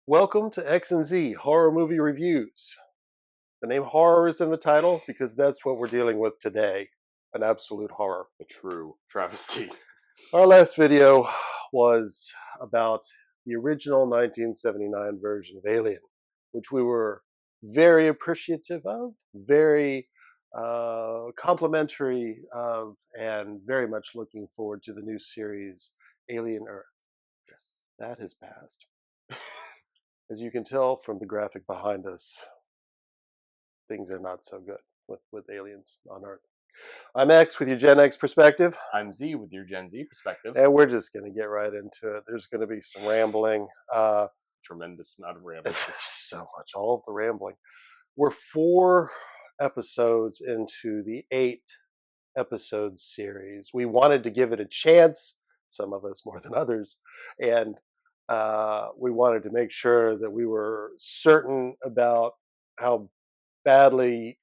Welcome to X and Z Horror Movie Reviews. The name horror is in the title because that's what we're dealing with today, an absolute horror. A true travesty. Our last video was about the original 1979 version of Alien, which we were very appreciative of, very complimentary of, and very much looking forward to the new series, Alien Earth. Yes. That has passed. As you can tell from the graphic behind us, things are not so good with aliens on Earth. I'm X with your Gen X perspective. I'm Z with your Gen Z perspective. And we're just going to get right into it. There's going to be some rambling. Tremendous amount of rambling. So much, all of the rambling. We're 4 episodes into the 8-episode series. We wanted to give it a chance, some of us more than others, and we wanted to make sure that we were certain about how badly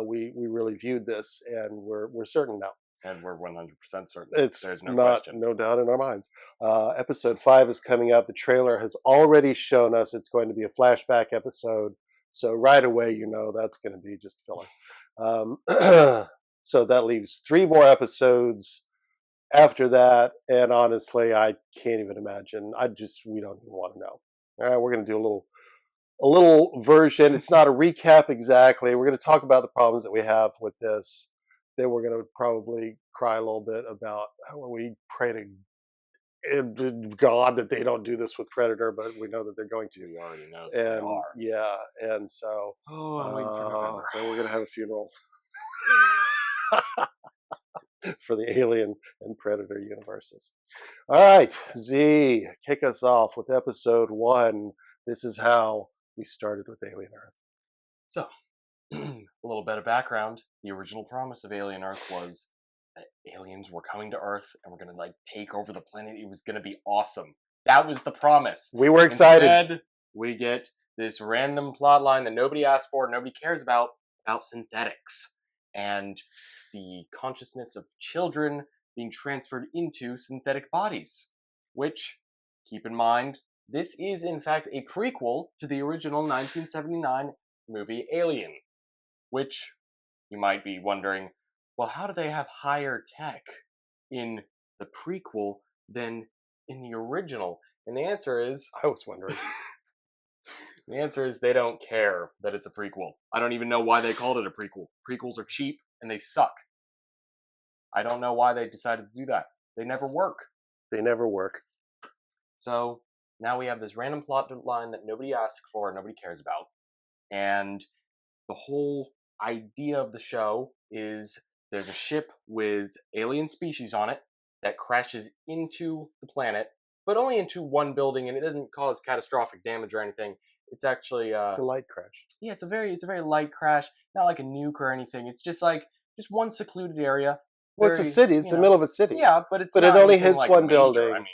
we really viewed this, and we're certain now. And we're 100% certain. There's no doubt in our minds. Episode 5 is coming up. The trailer has already shown us it's going to be a flashback episode, so right away you know that's going to be just filler. So that leaves 3 more episodes after that, and honestly, I can't even imagine. We don't even want to know. All right, we're going to do a little version. It's not a recap exactly. We're going to talk about the problems that we have with this. Then we're going to probably cry a little bit about how we pray to God that they don't do this with Predator, but we know that they're going to. We already know that And they are. yeah, and so I'm waiting for November. then we're going to have a funeral for the Alien and Predator universes. All right, Z, kick us off with episode 1. This is how we started with Alien Earth. So, a little bit of background. The original promise of Alien Earth was that aliens were coming to Earth and were going to take over the planet. It was going to be awesome. That was the promise. We were excited. Instead, we get this random plot line that nobody asked for, nobody cares about synthetics and the consciousness of children being transferred into synthetic bodies. Which, keep in mind, this is in fact a prequel to the original 1979 movie Alien. Which, you might be wondering, well, how do they have higher tech in the prequel than in the original? And the answer is... I was wondering. The answer is they don't care that it's a prequel. I don't even know why they called it a prequel. Prequels are cheap and they suck. I don't know why they decided to do that. They never work. They never work. So now we have this random plot line that nobody asked for, nobody cares about. And the whole idea of the show is there's a ship with alien species on it that crashes into the planet, but only into one building, and it doesn't cause catastrophic damage or anything. It's actually it's a light crash. Yeah, it's a very light crash, not like a nuke or anything. It's just one secluded area. Well, it's a city. It's the middle of a city. Yeah, but it only hits one building.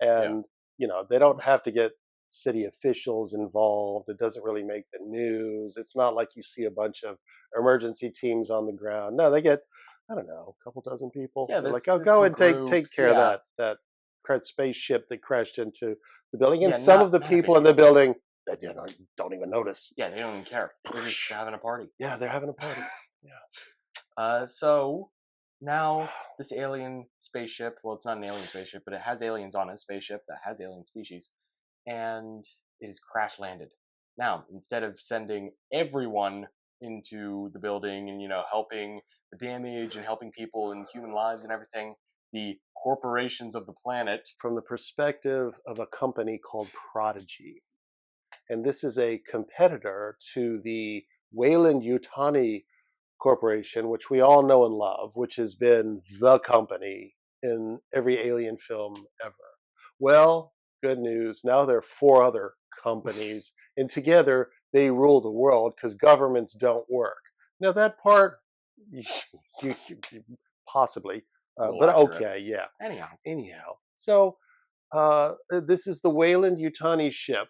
I mean, and they don't have to get city officials involved. It doesn't really make the news. It's not like you see a bunch of emergency teams on the ground. No, they get, I don't know, a couple dozen people. Yeah, they're like, oh, go and take care of that spaceship that crashed into the building. And some of the people in the building that don't even notice. Yeah, they don't even care. They're just having a party. Yeah, they're having a party. Yeah. So now this alien spaceship, well, it's not an alien spaceship, but it has aliens on it, a spaceship that has alien species, and it is crash landed. Now, instead of sending everyone into the building and, helping the damage and helping people and human lives and everything, the corporations of the planet... From the perspective of a company called Prodigy. And this is a competitor to the Weyland-Yutani Corporation, which we all know and love, which has been the company in every Alien film ever. Well, good news. Now there are 4 other companies, and together they rule the world because governments don't work. Now that part, possibly, but okay, yeah. Anyhow. So this is the Weyland-Yutani ship,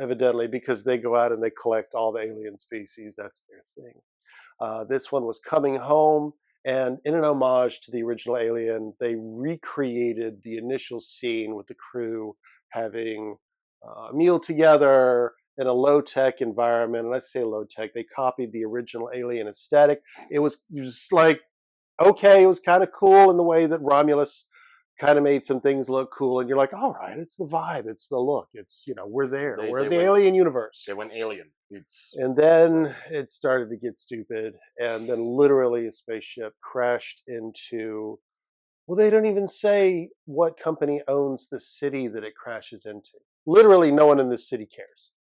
evidently, because they go out and they collect all the alien species. That's their thing. This one was coming home, and in an homage to the original Alien, they recreated the initial scene with the crew having a meal together in a low-tech environment. And I say low-tech, they copied the original Alien aesthetic. It was just like, okay, it was kind of cool in the way that Romulus kind of made some things look cool, and you're like, all right, it's the vibe, it's the look, it's, we're there, we're They in the went alien universe. they went alien. It's And then it started to get stupid, and then literally a spaceship crashed into, well, they don't even say what company owns the city that it crashes into. Literally no one in this city cares.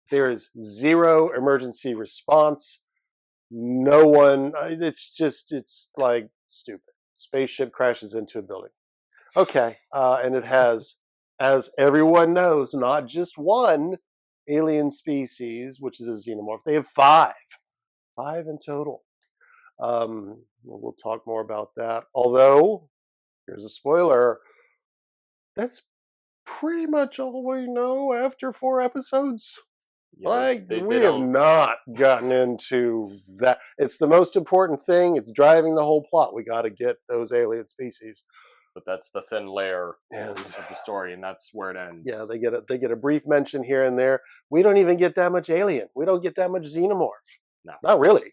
There is zero emergency response. No one, it's like stupid. Spaceship crashes into a building. Okay, and it has, as everyone knows, not just one alien species, which is a xenomorph. They have five in total. We'll talk more about that. Although, here's a spoiler: that's pretty much all we know after 4 episodes. yeah, Like, they we have don't. not gotten into that. It's the most important thing. It's driving the whole plot. We got to get those alien species. But that's the thin layer And of the story, and that's where it ends. yeah, they get a brief mention here and there. We don't even get that much alien. We don't get that much xenomorph. No. Not really.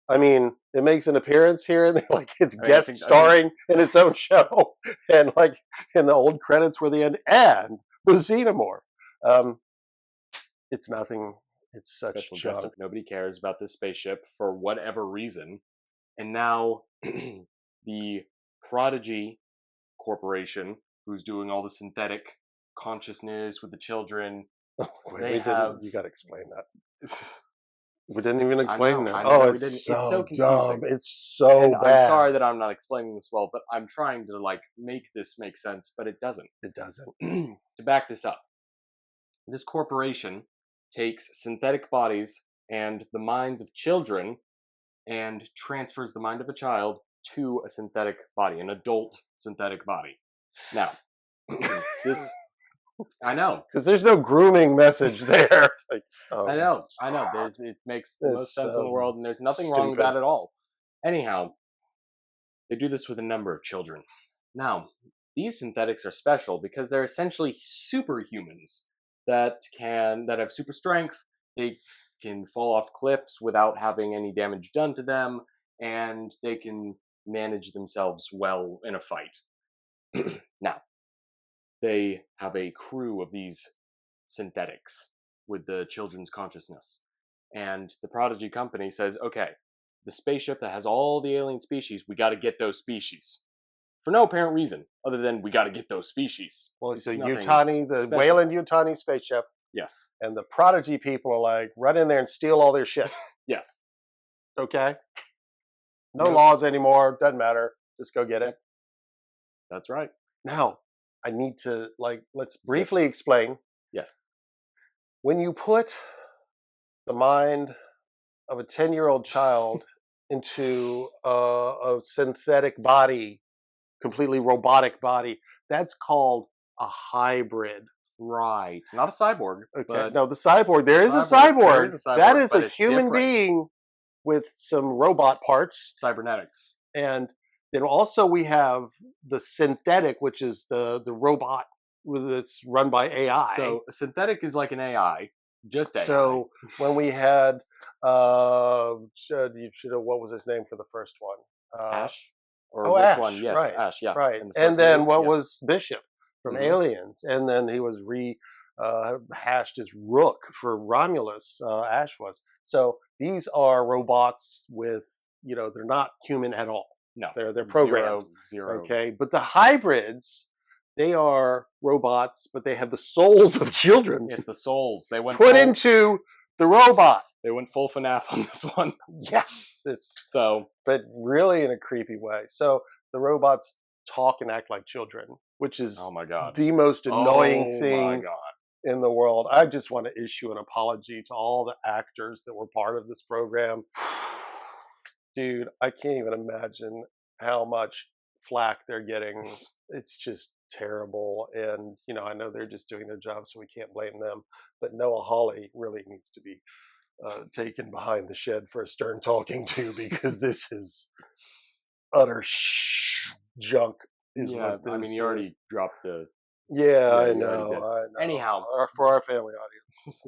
I mean, it makes an appearance here and there, like it's I mean, guest starring in its own show, and like in the old credits where the end and the xenomorph. It's nothing. It's such special guest junk. if nobody cares about this spaceship for whatever reason. And now the Prodigy Corporation, who's doing all the synthetic consciousness with the children, Wait, you got to explain that. We didn't even I explain know, that. I know Oh, that we it's didn't. so, It's so confusing. dumb. It's so And bad. I'm sorry that I'm not explaining this well, but I'm trying to like make this make sense, but it doesn't. It doesn't. To back this up, this corporation takes synthetic bodies and the minds of children and transfers the mind of a child to a synthetic body, an adult synthetic body. Now, this, I know. Because there's no grooming message there. Like, oh, I know. It makes the most It's sense in the so world, and there's nothing wrong with stupid. that at all. Anyhow, they do this with a number of children. Now, these synthetics are special because they're essentially superhumans that have super strength. They can fall off cliffs without having any damage done to them, and they can manage themselves well in a fight. Now, they have a crew of these synthetics with the children's consciousness. And the Prodigy Company says, okay, the spaceship that has all the alien species, we got to get those species. For no apparent reason, other than we got to get those species. Well, It's so nothing Yutani, the special. Weyland-Yutani spaceship, Yes. and the Prodigy people are like, run in there and steal all their shit. Yes. Okay? No Yep. laws anymore. Doesn't matter. Just go get it. That's right. Now, I need to, let's briefly explain. Yes. When you put the mind of a 10-year-old child into a synthetic body, completely robotic body, that's called a hybrid. Right. Not a cyborg. Okay. But No, the cyborg. There is a cyborg. cyborg. There is a cyborg, That is but a it's human different. being with some robot parts. Cybernetics. And then also we have the synthetic, which is the robot that's run by AI. So a synthetic is like an AI, just AI. So when we had, what was his name for the first one? Ash? Or Oh, which Ash, one? Yes, right, Ash, yeah. right. In the And first then movie, what yes. was Bishop from Mhm. Aliens? And then he was hashed as Rook for Romulus, Ash was. So these are robots with, they're not human at all. No. They're programmed. Zero. Okay, but the hybrids, they are robots, but they have the souls of children It's the souls. They went put into the robot. They went full FNAF on this one. Yeah, So, but really in a creepy way. So the robots talk and act like children, which is oh my god, the most annoying my thing god. in the world. I just want to issue an apology to all the actors that were part of this program. Dude, I can't even imagine how much flack they're getting. It's just terrible. And, I know they're just doing their job, so we can't blame them. But Noah Hawley really needs to be taken behind the shed for a stern talking to, because this is utter junk. Yeah, I mean, you already dropped the Yeah, Yeah, I you already know. did. I know. Anyhow, For our family audience.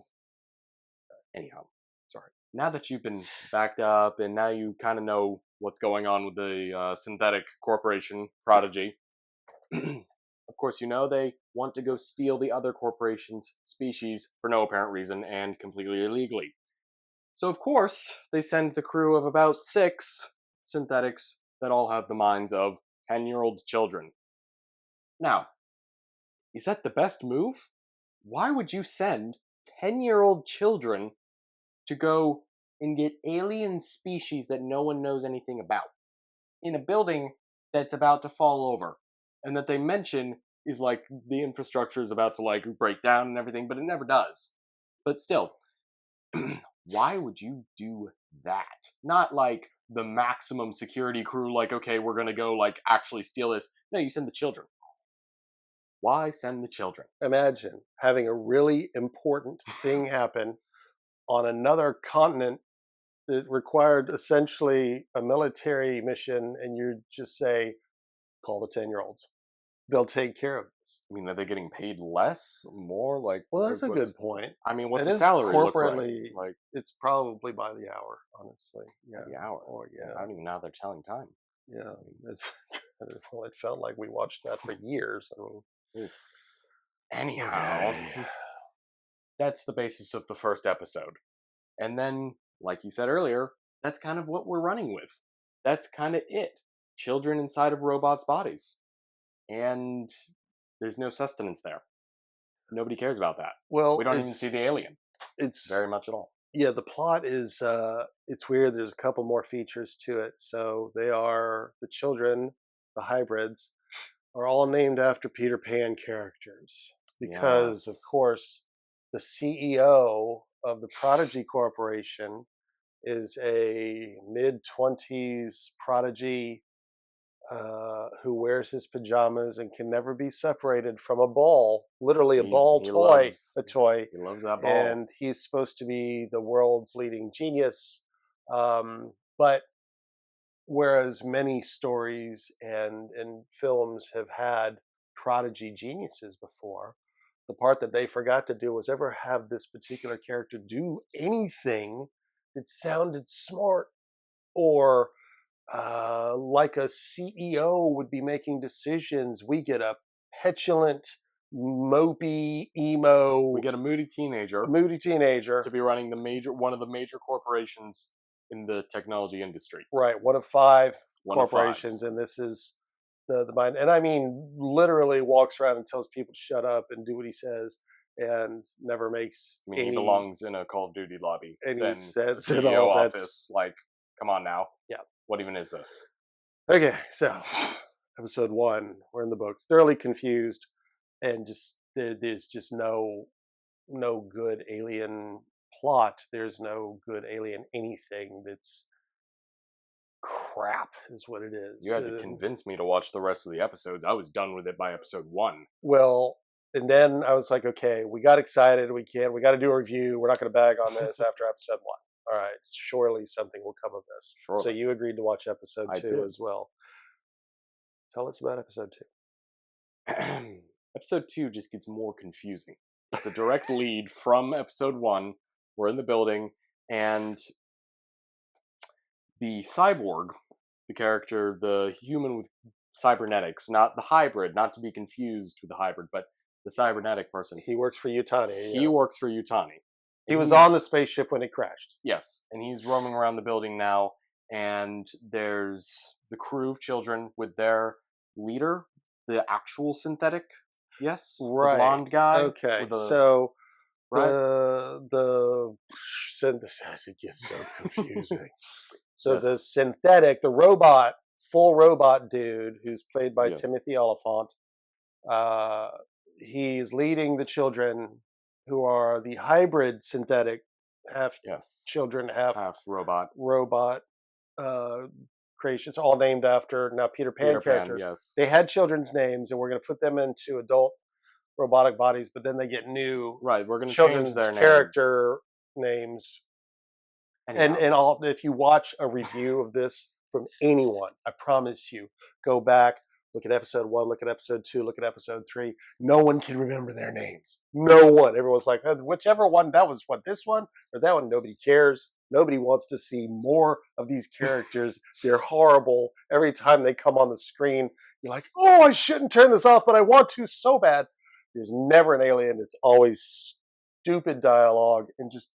anyhow, Sorry. now that you've been backed up and now you kind of know what's going on with the synthetic corporation Prodigy, of course, you know they want to go steal the other corporation's species for no apparent reason and completely illegally. So, of course, they send the crew of about 6 synthetics that all have the minds of 10-year-old children. Now, is that the best move? Why would you send 10-year-old children to go and get alien species that no one knows anything about in a building that's about to fall over and that they mention is like the infrastructure is about to like break down and everything, but it never does. But still, why would you do that? Not like the maximum security crew, like, okay, we're gonna go like actually steal this. No, you send the children. Why send the children? Imagine having a really important thing happen on another continent that required essentially a military mission, and you just say, call the 10-year-olds. They'll take care of this. I mean, are they getting paid less, more? Like, Well, that's a what's? good point. I mean, what's It the is salary look like? corporately, Like it's probably by the hour, honestly. Yeah. the hour. Or, yeah. I don't even know how they're telling time. Yeah. It's, well, it felt like we watched that for years. I mean, Oof. Anyhow, okay. that's the basis of the first episode. And then, like you said earlier, that's kind of what we're running with. That's kind of it. Children inside of robots' bodies. And there's no sustenance there. Nobody cares about that. Well, We don't even see the alien it's very much at all. yeah, the plot is it's weird. There's a couple more features to it. So they are the children, the hybrids, are all named after Peter Pan characters because, of Yes. course, the CEO of the Prodigy Corporation is a mid-20s prodigy who wears his pajamas and can never be separated from a ball, literally a ball He toy, loves a toy, he loves that ball. and he's supposed to be the world's leading genius. But whereas many stories and films have had prodigy geniuses before, the part that they forgot to do was ever have this particular character do anything that sounded smart or like a CEO would be making decisions. We get a petulant, mopey, emo, We get a moody teenager moody teenager. to be running one of the major corporations in the technology industry. Right, one of 5 One of 5. corporations, and this is the mind. And I mean, literally walks around and tells people to shut up and do what he says, and never makes I mean, he belongs in a Call of Duty lobby any than the sense at CEO all. office. Like, come on now. Yeah. What even is this? Okay, so episode 1, we're in the books, thoroughly confused, and just there's just no good alien plot. There's no good alien anything. That's crap, is what it is. You had to convince me to watch the rest of the episodes. I was done with it by episode 1. Well, and then I was like, okay, we got excited. We got to do a review. We're not going to bag on this after episode 1. All right, surely something will come of this. Surely. So you agreed to watch episode I 2 did. as well. Tell us about episode 2. Episode 2 just gets more confusing. It's a direct lead from episode 1. We're in the building, and the cyborg, the character, the human with cybernetics, not the hybrid, not to be confused with the hybrid, but the cybernetic person. He works for Yutani. He works for Yutani. He was on the spaceship when it crashed. Yes, and he's roaming around the building now, and there's the crew of children with their leader, the actual synthetic, yes, Right. the blonde guy. Okay, the, so right? it gets so confusing. So Yes. the synthetic, the robot, full robot dude, who's played by Yes. Timothy Oliphant, he's leading the children who are the hybrid synthetic, half Yes, children, half robot. Creations, all named after now Peter Pan characters. Yes. They had children's names, and we're going to put them into adult robotic bodies, but then they get new Right, we're going to children's change their character names. names. And if you watch a review of this from anyone, I promise you, go back, Look at episode 1, look at episode 2, look at episode 3. No one can remember their names. No one. Everyone's like, whichever one, that was what, this one or that one. Nobody cares. Nobody wants to see more of these characters. They're horrible. Every time they come on the screen, you're like, oh, I shouldn't turn this off, but I want to so bad. There's never an alien. It's always stupid dialogue and just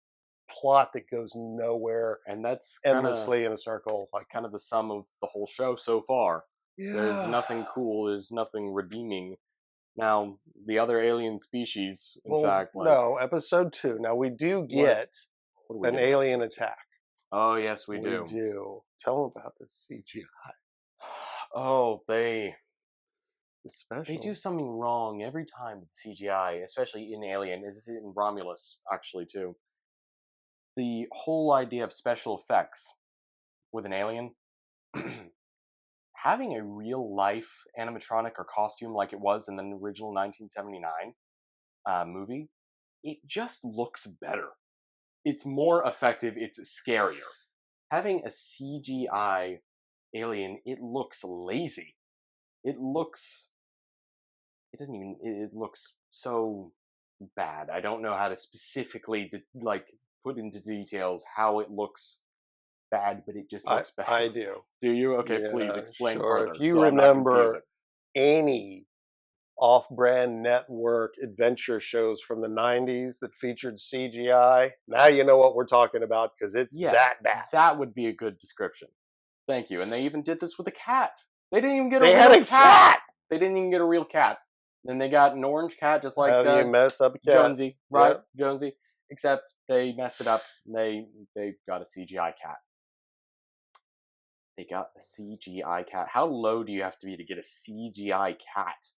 plot that goes nowhere, And that's endlessly in a circle. like kind of the sum of the whole show so far. There's Yeah. nothing cool. There's nothing redeeming. Now, the other alien species, in Well, fact, like, no, episode 2. Now we do get what do we an get in alien episode attack. 2? Oh, yes, we We do. do. Tell them about the CGI. Oh, It's special. they do something wrong every time with CGI, especially in Alien. Is it in Romulus, actually, too? The whole idea of special effects with an alien, having a real life animatronic or costume like it was in the original 1979 movie, it just looks better. It's more effective, it's scarier. Having a CGI alien, it looks lazy. It looks so bad. I don't know how to specifically put into details how it looks bad, but it just looks bad. I do. Do you? Okay, Yeah, please explain sure. further. If you so I'm not remember confusing. any off-brand network adventure shows from the 90s that featured CGI, now you know what we're talking about because it's Yes, that bad. that would be a good description. Thank you. And they even did this with a cat. They didn't even get They a had real a cat. cat. They didn't even get a real cat. Then they got an orange cat, just like How do you mess up a cat? Jonesy, right? Yeah. Jonesy. Except they messed it up. They got a CGI cat. They got a CGI cat. How low do you have to be to get a CGI cat?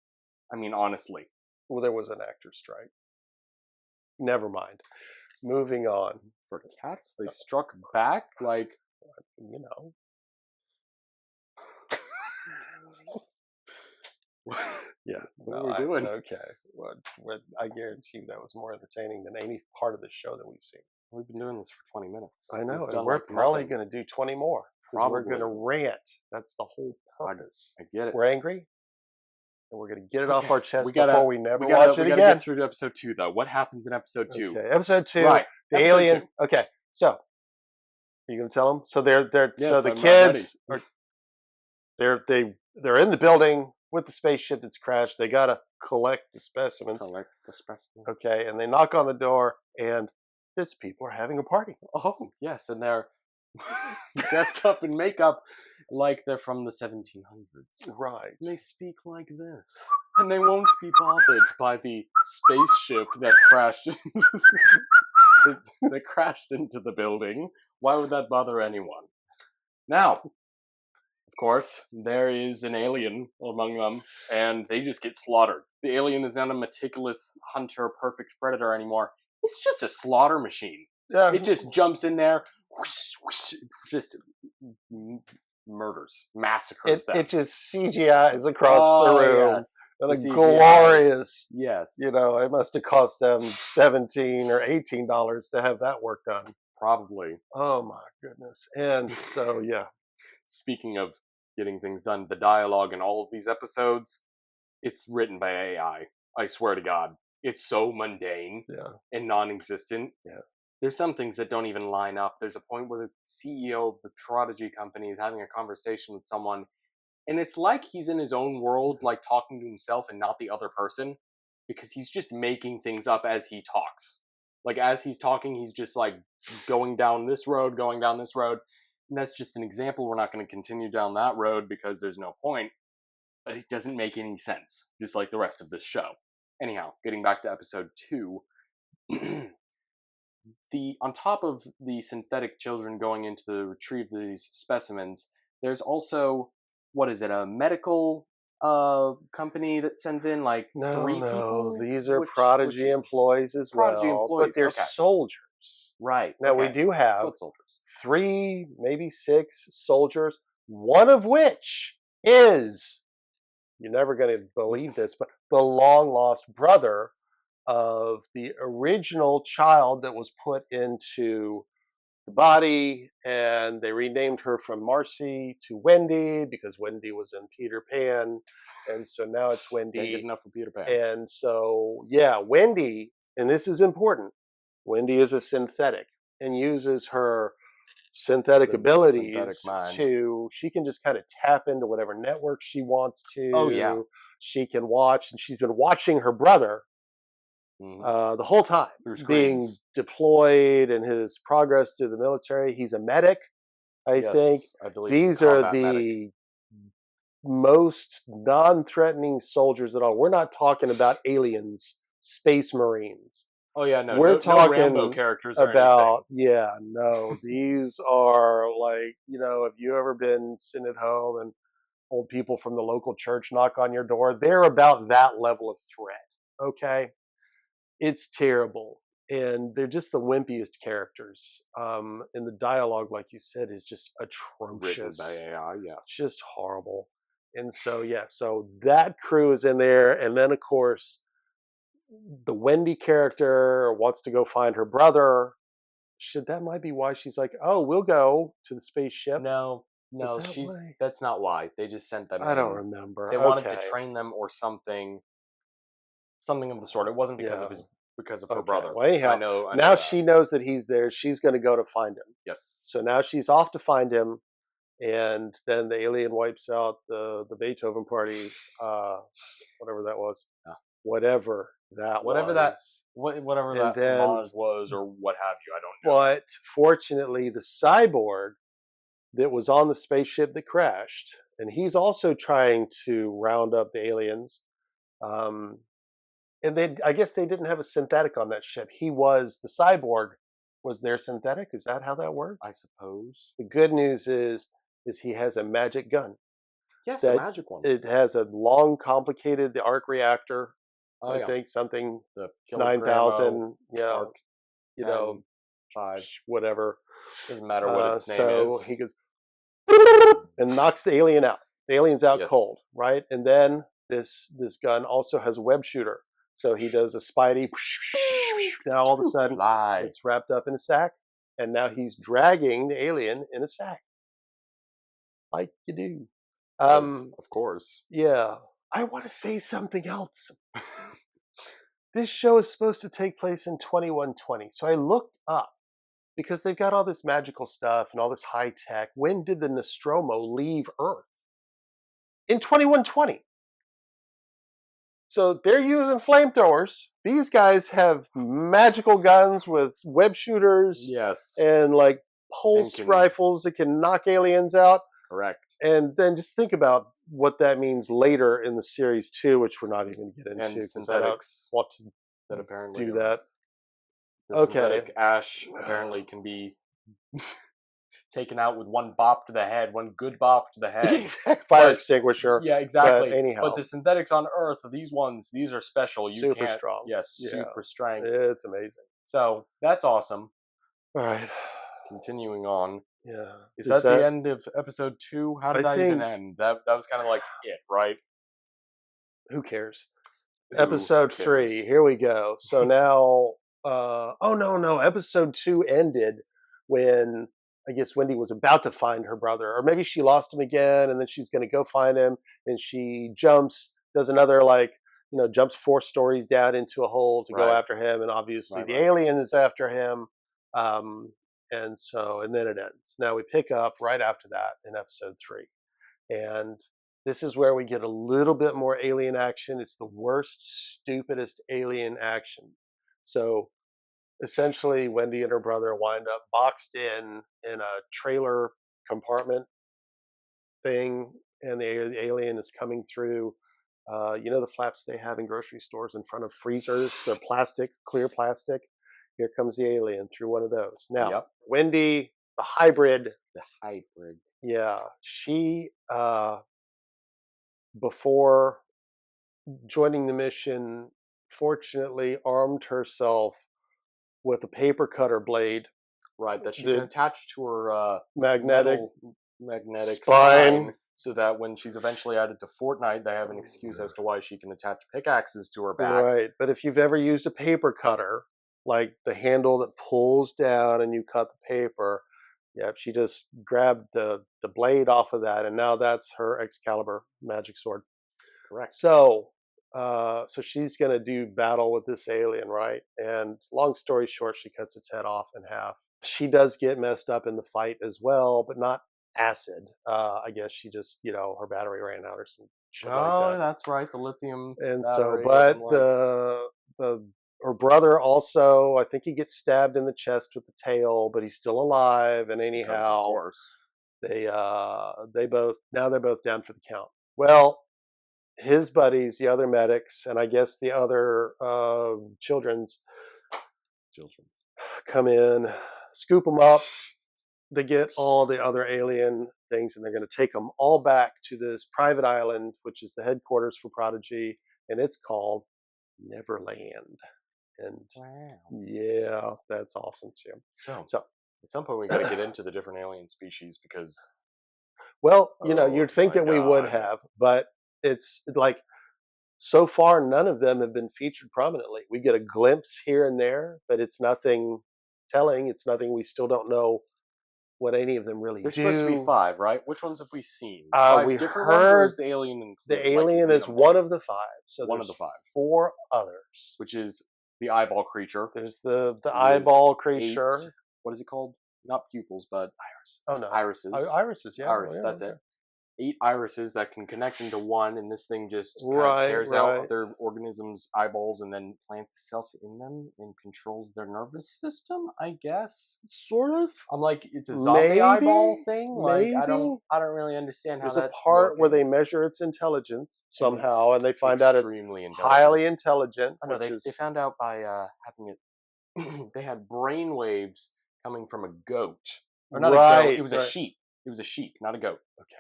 I mean, honestly. Well, there was an actor strike. Never mind. Moving on. For cats, they struck back like, You know. Yeah. What are we doing? Okay. I guarantee you that was more entertaining than any part of the show that we've seen. We've been doing this for 20 minutes. I know, We've and done, we're like, probably nothing. going to do 20 more. Because we're going to Probably. rant. That's the whole purpose. I get it. We're angry, and we're going to get it off Okay, our chest we gotta- before we never We gotta watch it get again. through to episode 2, though. What happens in episode 2? Okay, episode 2. Right. The episode alien. 2. Okay, so are you going to tell them? So they're Yes, so the I'm not kids ready. they're in the building with the spaceship that's crashed. They got to collect the specimens. Collect the specimens. Okay, and they knock on the door, and these people are having a party. Oh, yes, and they're dressed up in makeup like they're from the 1700s. Right. And they speak like this. And they won't be bothered by the spaceship that crashed that crashed into the building. Why would that bother anyone? Now, of course, there is an alien among them, and they just get slaughtered. The alien is not a meticulous hunter, perfect predator anymore. It's just a slaughter machine. Yeah. It just jumps in there, whoosh, whoosh, just murders, massacres them. It just CGIs across the room. Yes. And The a CGI. glorious, Yes. it must have cost them $17 or $18 to have that work done. Probably. Oh my goodness. And so, yeah. Speaking of getting things done, the dialogue in all of these episodes, it's written by AI. I swear to God. It's so mundane and non-existent. Yeah. There's some things that don't even line up. There's a point where the CEO of the Prodigy company is having a conversation with someone, and it's like he's in his own world, like talking to himself and not the other person, because he's just making things up as he talks. Like, as he's talking, he's just like going down this road. And that's just an example. We're not going to continue down that road because there's no point. But it doesn't make any sense, just like the rest of this show. Anyhow, getting back to episode 2, on top of the synthetic children going in to retrieve these specimens, there's also, a medical company that sends in like 3 people? These are Prodigy employees as Prodigy well, employees, but they're okay. soldiers. Right. Now we okay. do have Foot soldiers. 3, maybe 6 soldiers, one of which is, you're never going to believe this, but the long lost brother of the original child that was put into the body, and they renamed her from Marcy to Wendy because Wendy was in Peter Pan, and so now it's Can't get Wendy. enough of Peter Pan. And so, yeah, Wendy, and this is important. Wendy is a synthetic and uses her synthetic The synthetic abilities mind. to, she can just kind of tap into whatever network she wants Oh yeah. to. She can watch, and she's been watching her brother the whole time Through being screens. deployed and his progress through the military. He's a medic, I think. Yes, I believe he's a These are combat medic. the most non-threatening soldiers at all. We're not talking about aliens, space marines. Oh yeah, no, We're no Rambo talking characters or anything. about, yeah, no, these are like, have you ever been sitting at home and old people from the local church knock on your door? They're about that level of threat. Okay. It's terrible. And they're just the wimpiest characters. And the dialogue, like you said, is just Written atrocious. by AI, yes. Just horrible. And so, yeah, so that crew is in there. And then, of course, the Wendy character wants to go find her brother. That might be why she's like, oh, we'll go to the spaceship. No, that's not why. They just sent them I in. don't remember. They wanted to train them or something of the sort. It wasn't because of her brother. Well, anyhow, I know now that. she knows that he's there. She's going to go to find him. Yes. So now she's off to find him, and then the alien wipes out the Beethoven party, whatever that was. Yeah. Whatever that homage was, or what have you. I don't know. But fortunately, the cyborg that was on the spaceship that crashed, and he's also trying to round up the aliens. And I guess they didn't have a synthetic on that ship. The cyborg was their synthetic. Is that how that worked? I suppose. The good news is he has a magic gun. Yes, a magic one. It has a long, complicated arc reactor. I think something the 9,000. Yeah, arc, 5, whatever. Doesn't matter what its name so is. He goes and knocks the alien out. The alien's out cold, right? And then this gun also has a web shooter. So he does a Spidey. Now all of a sudden, it's wrapped up in a sack, and now he's dragging the alien in a sack, like you do. Of course. Yeah, I want to say something else. This show is supposed to take place in 2120, so I looked up because they've got all this magical stuff and all this high tech. When did the Nostromo leave Earth? In 2120. So they're using flamethrowers. These guys have magical guns with web shooters, and like pulse rifles that can knock aliens out. Correct. And then just think about what that means later in the series too, which we're not even going to get into because I don't want to that apparently do that. The synthetic ash apparently can be taken out with one bop to the head, one good bop to the head. Fire extinguisher. Yeah, exactly. But anyhow. But the synthetics on Earth, these are special. You super can't, strong. Yes, super strength. It's amazing. So that's awesome. All right. Continuing on. Yeah. Is that the end of episode 2? How did that even end? That was kind of like it, right? Who cares? Episode 3. Here we go. So now, no. Episode 2 ended when I guess Wendy was about to find her brother, or maybe she lost him again, and then she's going to go find him, and she does another jumps 4 stories down into a hole to go after him, and obviously the alien is after him, and then it ends. Now we pick up right after that in episode 3, and this is where we get a little bit more alien action. It's the worst, stupidest alien action. So essentially, Wendy and her brother wind up boxed in a trailer compartment thing, and the alien is coming through. The flaps they have in grocery stores in front of freezers? They're plastic, clear plastic. Here comes the alien through one of those. Now, Wendy, the hybrid. Yeah, she, before joining the mission, fortunately armed herself with a paper cutter blade. Right, that she can attach to her magnetic spine, so that when she's eventually added to Fortnite, they have an excuse as to why she can attach pickaxes to her back. Right, but if you've ever used a paper cutter, like the handle that pulls down and you cut the paper. Yep, she just grabbed the blade off of that, and now that's her Excalibur magic sword. Correct. So she's gonna do battle with this alien, right? And long story short, she cuts its head off in half. She does get messed up in the fight as well, but not acid. I guess she just, her battery ran out or some shit like Oh, that. that's right. The lithium And so, battery but doesn't like. the her brother also, I think he gets stabbed in the chest with the tail, but he's still alive. And Because of anyhow, course. they're both down for the count. Well, his buddies, the other medics, and I guess the other children's come in, scoop them up. They get all the other alien things, and they're going to take them all back to this private island, which is the headquarters for Prodigy, and it's called Neverland. And Wow. yeah, that's awesome too. So at some point we got to get into the different alien species because. Well, Oh, you'd think my that we would God. have, but it's like so far none of them have been featured prominently. We get a glimpse here and there, but it's nothing telling. It's nothing. We still don't know what any of them really There's do. supposed to be 5, right? Which ones have we seen? 5 We different ones, or heard is the alien the included? alien is one of the 5. So One there's of the 5. 4 others. Which is the eyeball creature. There's the eyeball 8, creature. what is it called? Not pupils, but iris. Oh no, irises. Irises, yeah. Iris, yeah, that's okay. it. 8 irises that can connect into one, and this thing just kind of Right, tears out right. other organisms' eyeballs and then plants itself in them and controls their nervous system, I guess. Sort of. I'm like, it's a zombie Maybe, eyeball thing. Like, I maybe. don't really understand how There's a that's part where working. they measure its intelligence And somehow, and they find out it's extremely intelligent. highly intelligent. Oh no, which they is found out by having it. They had brain waves coming from a goat, or not a goat. right. It was a right. sheep. It was a sheep, not a goat. Okay.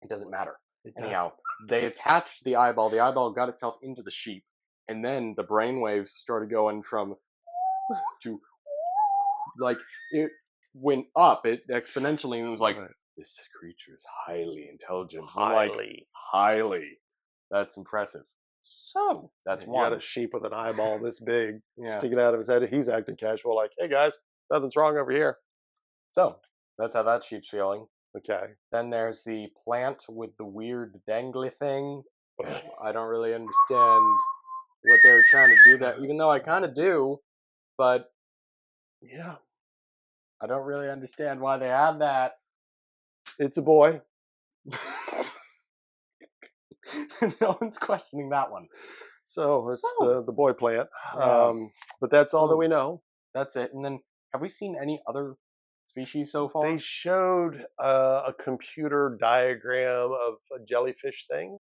It doesn't matter. It does. Anyhow, they attached the eyeball. The eyeball got itself into the sheep, and then the brain waves started going from to like it went up it exponentially, and it was like, Right. this creature is highly intelligent. I'm like, highly. That's impressive. So that's You one. got a sheep with an eyeball this big Yeah. sticking out of his head. He's acting casual, like, "Hey guys, nothing's wrong over here." So that's how that sheep's feeling. Okay. Then there's the plant with the weird dangly thing. I don't really understand what they're trying to do that, even though I kind of do, but Yeah, I don't really understand why they had that. it's a boy. No one's questioning that one. So it's So- the boy plant. Yeah. But that's all that So- we know. That's it. And then, have we seen any other species so far? They showed a computer diagram of a jellyfish thing.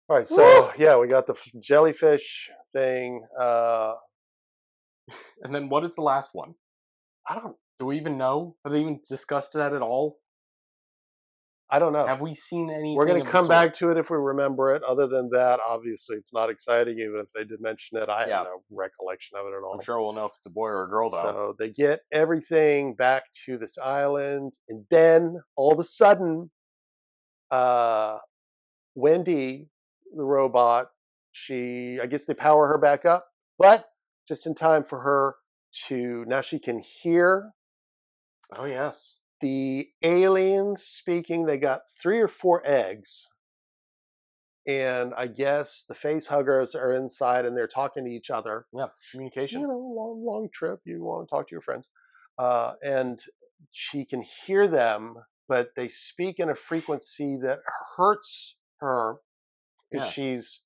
All right, so yeah, we got the jellyfish thing. And then what is the last one? Do we even know? Have they even discussed that at all? I don't know. Have we seen anything? We're going of to the come sort? back to it if we remember it. Other than that, obviously, it's not exciting. Even if they did mention it, I Yeah. have no recollection of it at all. I'm sure we'll know if it's a boy or a girl, though. So they get everything back to this island, and then all of a sudden, Wendy, the robot, I guess they power her back up, but just in time for her to, now she can hear Oh yes. the aliens speaking. They got 3 or 4 eggs, and I guess the face huggers are inside and they're talking to each other. Yeah, communication. Long trip. You want to talk to your friends, and she can hear them, but they speak in a frequency that hurts her because Yes. she's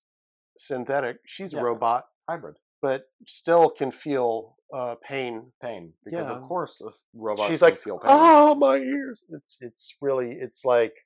synthetic. She's Yeah. a robot, Hybrid. but still can feel pain. Pain. Because Yeah. of course a robot She's can like, feel pain. "Oh, my ears!" It's really, it's like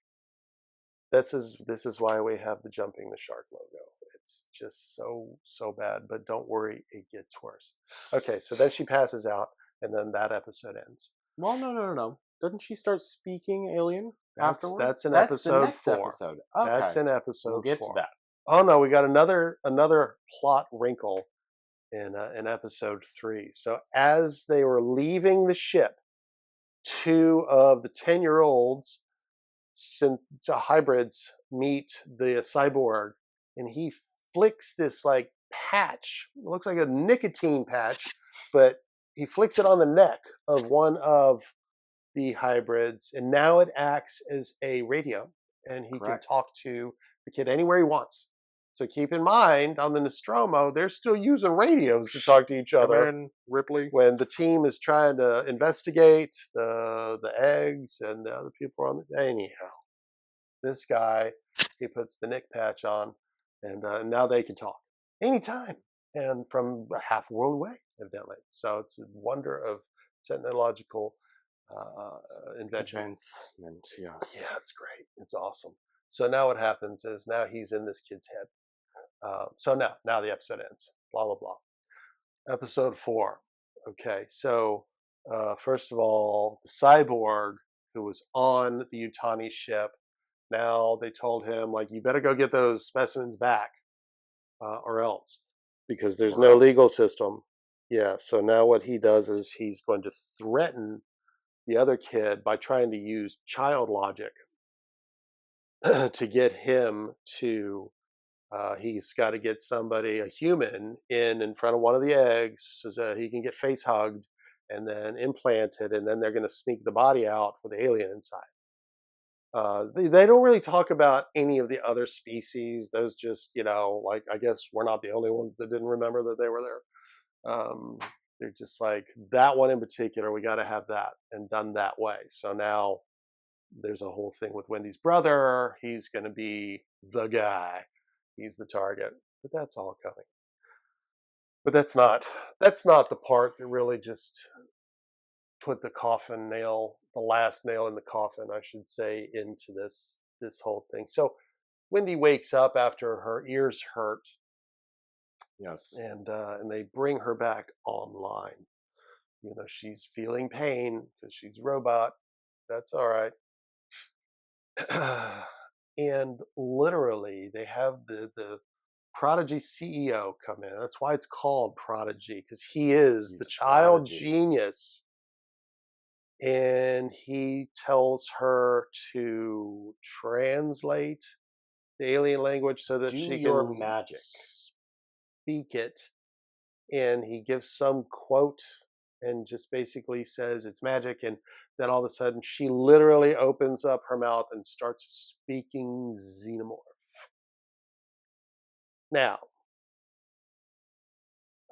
this is why we have the jumping the shark logo. It's just so bad. But don't worry, it gets worse. Okay, so then she passes out, and then that episode ends. Well, no. Doesn't she start speaking alien afterwards? That's in the episode next 4. episode. Okay. That's in episode We'll get 4. to that. Oh no, we got another plot wrinkle in episode 3. So as they were leaving the ship, 2 of the 10-year-olds hybrids meet the cyborg, and he flicks this like patch. It looks like a nicotine patch, but he flicks it on the neck of one of the hybrids, and now it acts as a radio, and he can Correct. talk to the kid anywhere he wants. So keep in mind, on the Nostromo, they're still using radios to talk to each Come other in, Ripley. when the team is trying to investigate the eggs and the other people are on the. Anyhow, this guy, he puts the Nick patch on, and now they can talk anytime and from a half world away, evidently. So it's a wonder of technological invention. Advancement, yes. Yeah, it's great. It's awesome. So now what happens is now he's in this kid's head. So now the episode ends. Blah blah blah. Episode 4. Okay, so first of all, the cyborg who was on the Utani ship. Now they told him like you better go get those specimens back, or else, because there's Or no else. legal system. Yeah. So now what he does is he's going to threaten the other kid by trying to use child logic to get him to. He's got to get somebody, a human, in front of one of the eggs so that he can get face hugged and then implanted, and then they're going to sneak the body out with the alien inside. They don't really talk about any of the other species. Those just, like I guess we're not the only ones that didn't remember that they were there. They're just like that one in particular. We got to have that and done that way. So now there's a whole thing with Wendy's brother. He's going to be the guy. He's the target. But that's all coming. But that's not the part that really just put the last nail in the coffin, I should say, into this whole thing. So Wendy wakes up after her ears hurt, Yes. and they bring her back online. She's feeling pain because she's a robot. That's all right. And literally, they have the Prodigy CEO come in. That's why it's called Prodigy, because he is He's the a child prodigy. genius, and he tells her to translate the alien language so that Do she your can magic. speak it. And he gives some quote and just basically says it's magic. And then all of a sudden, she literally opens up her mouth and starts speaking xenomorph. Now,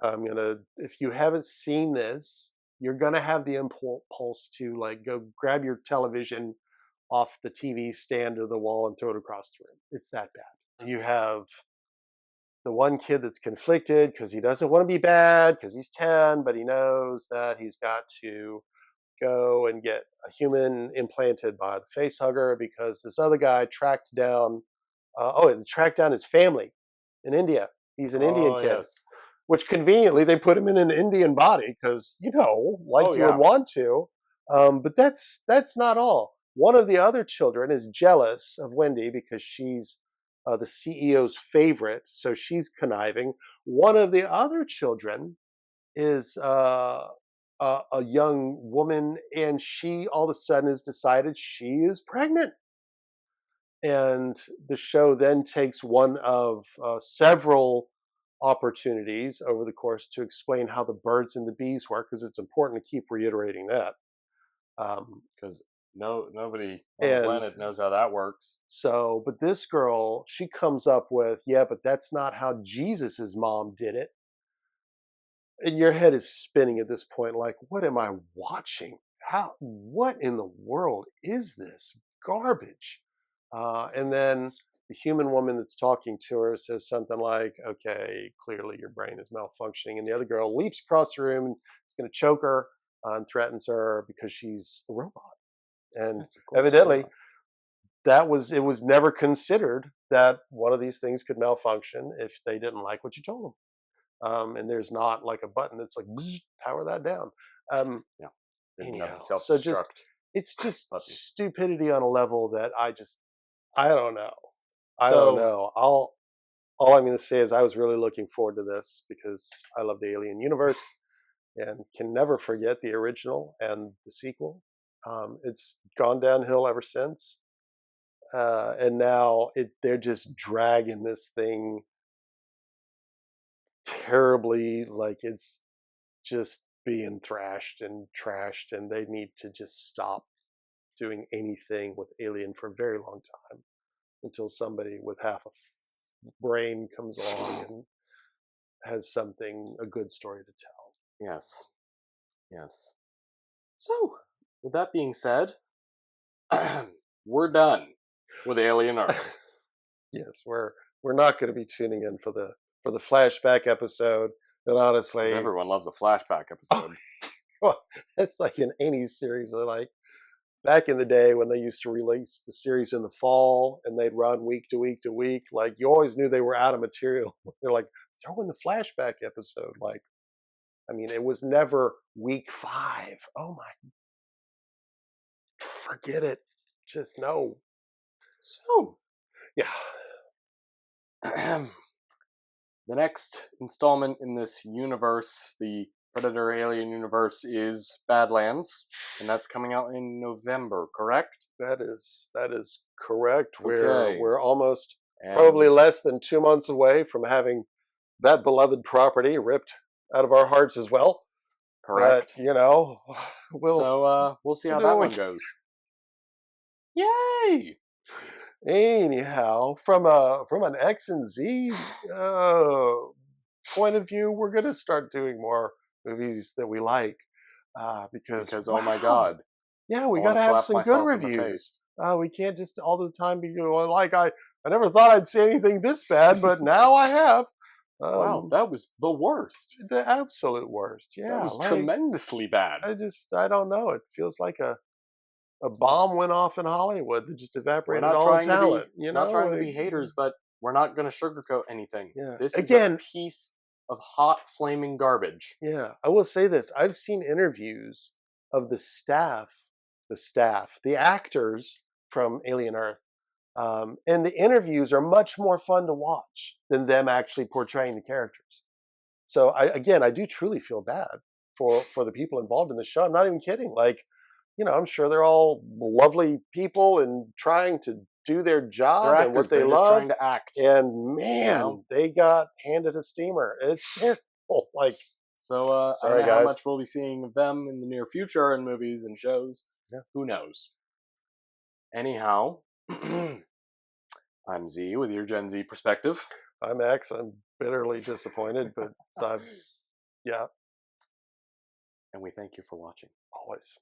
if you haven't seen this, you're gonna have the impulse to like go grab your television off the TV stand or the wall and throw it across the room. It's that bad. You have the one kid that's conflicted because he doesn't want to be bad because he's 10, but he knows that he's got to go and get a human implanted by the face hugger because this other guy tracked down, and tracked down his family in India. He's an Indian Oh, kid, yes. which conveniently they put him in an Indian body because like Oh, you would yeah. want to. But that's not all. One of the other children is jealous of Wendy because she's the CEO's favorite, so she's conniving. One of the other children is a young woman, and she all of a sudden has decided she is pregnant. And the show then takes one of several opportunities over the course to explain how the birds and the bees work, because it's important to keep reiterating that. Because nobody on the And planet knows how that works. so, but this girl, she comes up with, yeah, but that's not how Jesus's mom did it. And your head is spinning at this point, like, what am I watching? What in the world is this garbage? And then the human woman that's talking to her says something like, okay, clearly your brain is malfunctioning. And the other girl leaps across the room and is going to choke her, and threatens her because she's a robot. And Yes, of course. Why evidently, not? it was never considered that one of these things could malfunction if they didn't like what you told them. And there's not like a button that's like power that down. Um, Yeah. Didn't have anyhow, the self so just destruct it's just button. stupidity on a level that I don't know. I don't So, know. All I'm going to say is I was really looking forward to this because I love the Alien universe and can never forget the original and the sequel. It's gone downhill ever since, and now they're just dragging this thing terribly, like it's just being thrashed and trashed, and they need to just stop doing anything with Alien for a very long time until somebody with half a brain comes along and has a good story to tell. Yes. Yes. So, with that being said, we're done with Alien Earth. Yes, we're not going to be tuning in for the flashback episode. And Because honestly, everyone loves a flashback oh, episode. well, it's like an 80s series. They're like back in the day when they used to release the series in the fall and they'd run week to week to week. Like you always knew they were out of material. They're like, throw in the flashback episode. Like, I mean, it was never week 5. Oh my, forget it. Just no. So, Yeah. the next installment in this universe, the Predator Alien universe, is Badlands, and that's coming out in November, correct? That is correct. Okay. We're almost probably And less than 2 months away from having that beloved property ripped out of our hearts as well. But correct. we'll So we'll see we'll how do that what one we goes. Yay! anyhow. From an X and Z uh, point of view, we're gonna start doing more movies that we like because Because oh my wow, god, yeah, I we got want to to have slap some good myself in the reviews. face. We can't just all the time be going like I never thought I'd see anything this bad, but now I have. Wow, Um, that was the worst. the absolute worst. That Yeah, was like tremendously bad. I don't know. It feels like a bomb went off in Hollywood that just We're evaporated not all the trying to be talent. You not know, trying to like, be haters, but we're not going to sugarcoat anything. yeah. This is a Again, piece of hot flaming garbage. yeah. I will say this: I've seen interviews of the actors from Alien Earth. And the interviews are much more fun to watch than them actually portraying the characters. So I do truly feel bad for the people involved in the show. I'm not even kidding. Like, I'm sure they're all lovely people and trying to do their They're job and what actors. they They're just love. trying to act, And you know? man, they got handed a steamer. It's terrible. Like, So I don't sorry know how guys. much we'll be seeing of them in the near future in movies and shows. Yeah. Who knows? Anyhow, I'm Z with your Gen Z perspective. I'm X. I'm bitterly disappointed, but yeah, And we thank you for watching. always.